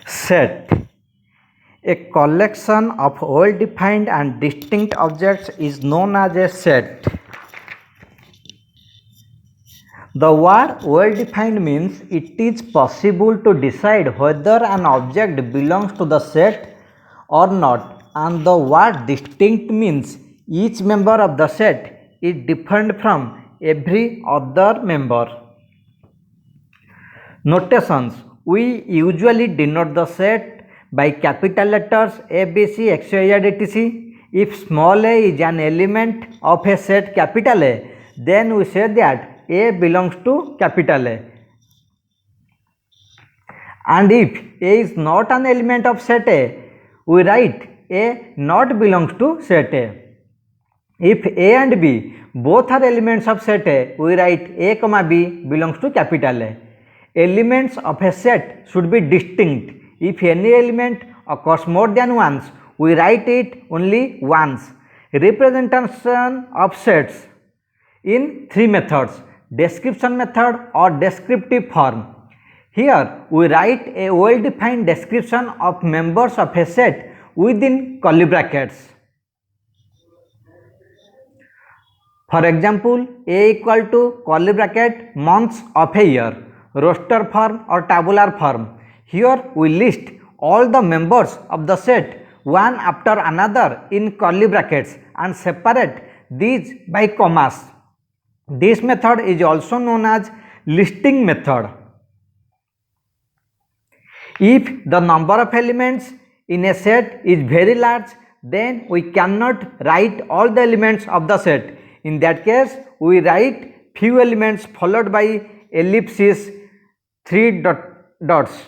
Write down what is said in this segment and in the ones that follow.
Set. A collection of well-defined and distinct objects is known as a set. The word well-defined means it is possible to decide whether an object belongs to the set or not, and the word distinct means each member of the set is different from every other member. Notations. We usually denote the set by capital letters A, B, C, X, Y, Z, etc. If small a is an element of a set capital A, then we say that A belongs to capital A. And if A is not an element of set A, we write A not belongs to set A. If A and B both are elements of set A, we write A, B belongs to capital A. Elements of a set should be distinct. If any element occurs more than once, we write it only once. Representation of sets in three methods: description method or descriptive form. Here we write a well-defined description of members of a set within curly brackets. For example, A equal to curly bracket months of a year, roster form or tabular form. Here we list all the members of the set one after another in curly brackets and separate these by commas. This method is also known as listing method. If the number of elements in a set is very large, then we cannot write all the elements of the set. In that case, we write few elements followed by ellipses, three dots.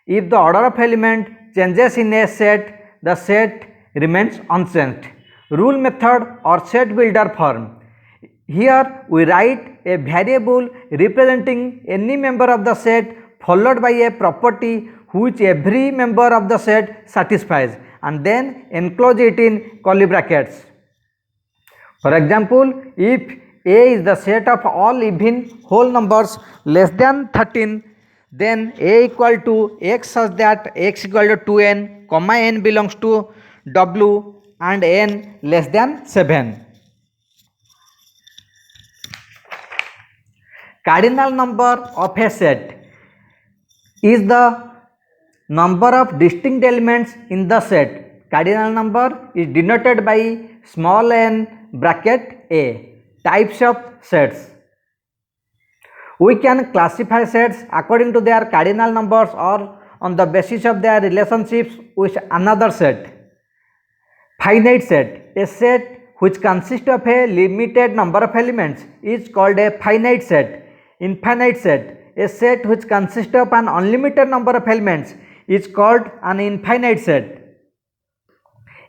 If the order of element changes in a set, the set remains unchanged. Rule method or set builder form. Here we write a variable representing any member of the set followed by a property which every member of the set satisfies, and then enclose it in curly brackets. For example, if A is the set of all even whole numbers less than 13, then A equal to x such that x equal to 2n, comma n belongs to W and n less than 7. Cardinal number of a set is the number of distinct elements in the set. Cardinal number is denoted by small n bracket a. Types of sets. We can classify sets according to their cardinal numbers or on the basis of their relationships with another set. Finite set. A set which consists of a limited number of elements is called a finite set. Infinite set. A set which consists of an unlimited number of elements is called an infinite set.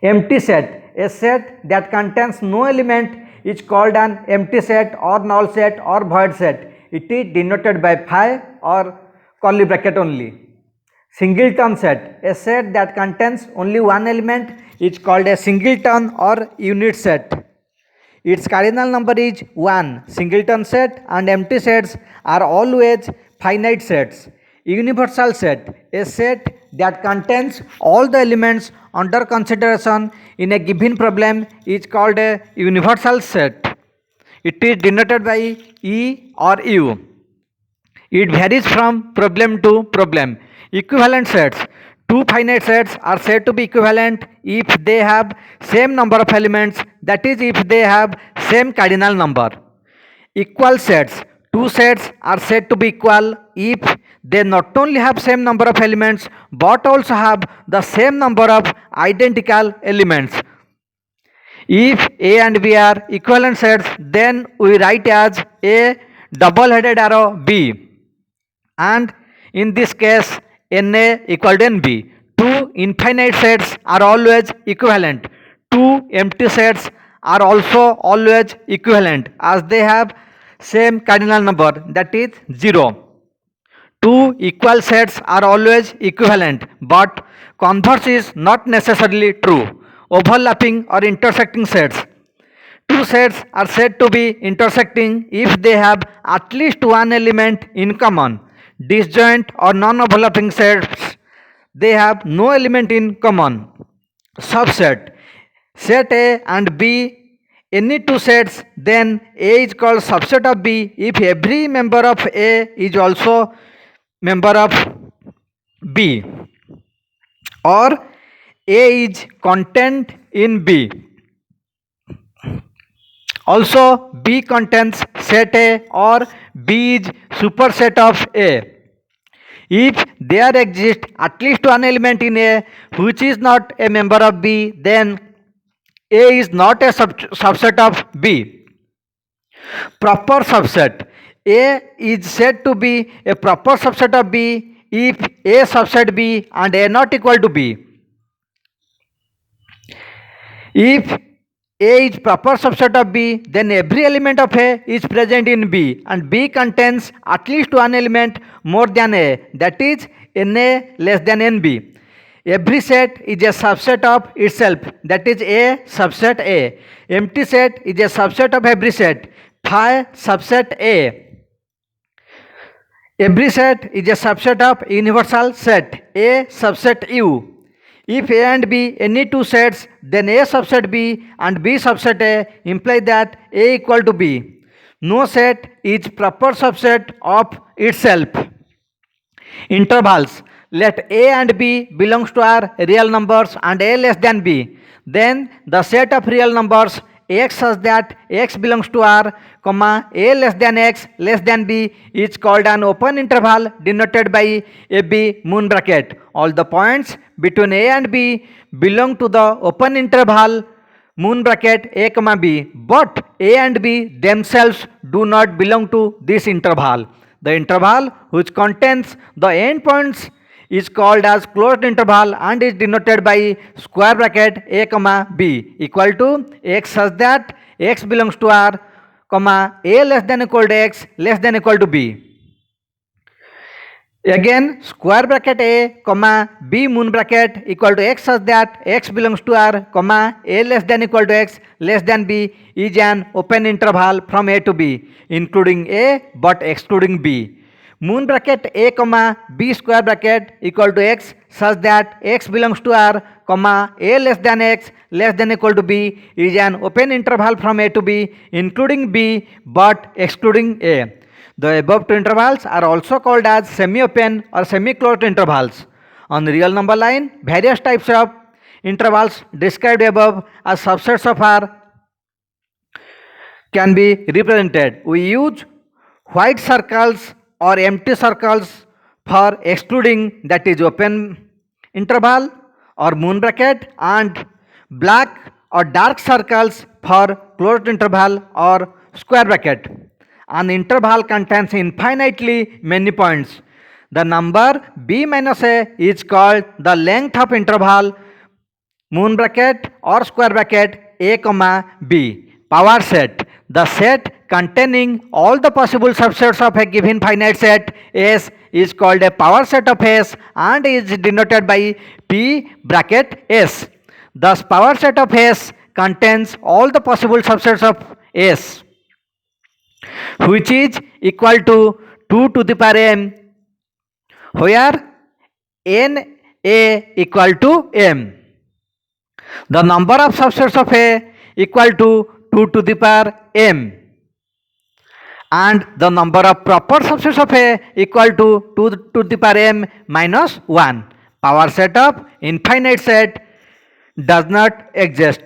Empty set. A set that contains no element is called an empty set or null set or void set. It is denoted by phi or curly bracket only. Singleton set. A set that contains only one element is called a singleton or unit set. Its cardinal number is 1. Singleton set and empty sets are always finite sets. Universal set. A set that contains all the elements under consideration in a given problem is called a universal set. It is denoted by E or U. It varies from problem to problem. Equivalent sets. Two finite sets are said to be equivalent if they have same number of elements, that is if they have same cardinal number. Equal sets. Two sets are said to be equal if they not only have same number of elements but also have the same number of identical elements. If A and B are equivalent sets, then we write as A double-headed arrow B, and in this case Na equal to Nb. Two infinite sets are always equivalent. Two empty sets are also always equivalent as they have same cardinal number, that is 0. Two equal sets are always equivalent, but converse is not necessarily true. Overlapping or intersecting sets. Two sets are said to be intersecting if they have at least one element in common. Disjoint or non-overlapping sets, they have no element in common. Subset, set A and B, any two sets, then A is called subset of B if every member of A is also member of B, or A is contained in B. Also, B contains set A or B is superset of A. If there exists at least one element in A which is not a member of B, then A is not a subset of B. Proper subset. A is said to be a proper subset of B if A subset B and A not equal to B. If A is proper subset of B, then every element of A is present in B and B contains at least one element more than A, that is NA less than NB. Every set is a subset of itself, that is A subset A. Empty set is a subset of every set, phi subset A. Every set is a subset of universal set, A subset U. If A and B any two sets, then A subset B and B subset A imply that A equal to B. No set is proper subset of itself. Intervals. Let A and B belongs to R real numbers and A less than B. Then the set of real numbers x such that x belongs to R, comma A less than B is called an open interval denoted by a B moon bracket. All the points between A and B belong to the open interval moon bracket A comma B, but A and B themselves do not belong to this interval. The interval which contains the endpoints is called as closed interval and is denoted by square bracket A comma B equal to x such that x belongs to R, comma A less than equal to x less than equal to B. Again, square bracket A comma B moon bracket equal to x such that x belongs to R, comma A less than equal to x less than B is an open interval from A to B, including A but excluding B. Moon bracket A comma B square bracket equal to x such that x belongs to R, comma A less than x less than equal to B is an open interval from A to B, including B but excluding A. The above two intervals are also called as semi-open or semi-closed intervals. On the real number line, various types of intervals described above as subsets of R can be represented. We use white circles or empty circles for excluding, that is open interval or moon bracket, and black or dark circles for closed interval or square bracket. An interval contains infinitely many points. The number b minus a is called the length of interval moon bracket or square bracket a comma b. Power set. The set containing all the possible subsets of a given finite set S is called a power set of S and is denoted by P bracket S. Thus power set of S contains all the possible subsets of S, which is equal to 2 to the power m, where n a equal to m. The number of subsets of A equal to 2 to the power m, and the number of proper subsets of A equal to 2 to the power m minus 1. Power set of infinite set does not exist.